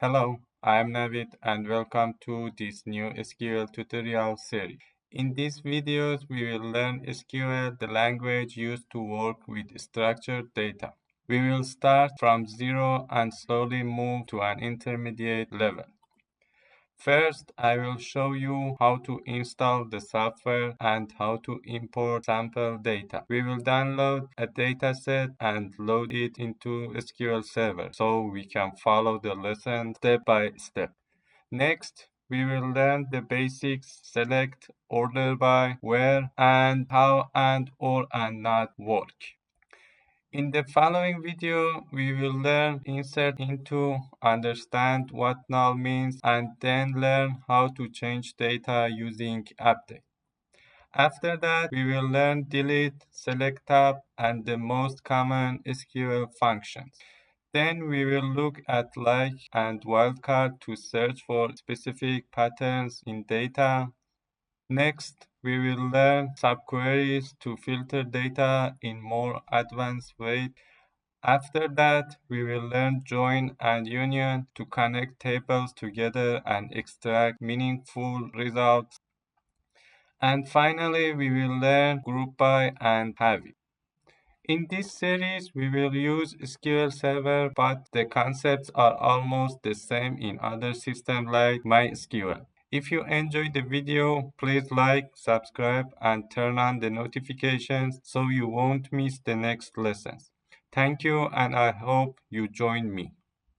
Hello, I'm Navid and welcome to this new SQL tutorial series. In these videos, we will learn SQL, the language used to work with structured data. We will start from zero and slowly move to an intermediate level. First, I will show you how to install the software and how to import sample data. We will download a dataset and load it into SQL Server so we can follow the lesson step by step. Next, we will learn the basics, select, order by, where, and how and or and not work. In the following video, we will learn insert into, understand what null means, and then learn how to change data using update. After that, we will learn delete, select tab, and the most common SQL functions. Then we will look at like and wildcard to search for specific patterns in data. Next, we will learn subqueries to filter data in more advanced way. After that, we will learn join and union to connect tables together and extract meaningful results. And finally, we will learn group by and have it. In this series, we will use SQL Server, but the concepts are almost the same in other systems like MySQL. If you enjoyed the video, please like, subscribe, and turn on the notifications so you won't miss the next lessons. Thank you, and I hope you join me.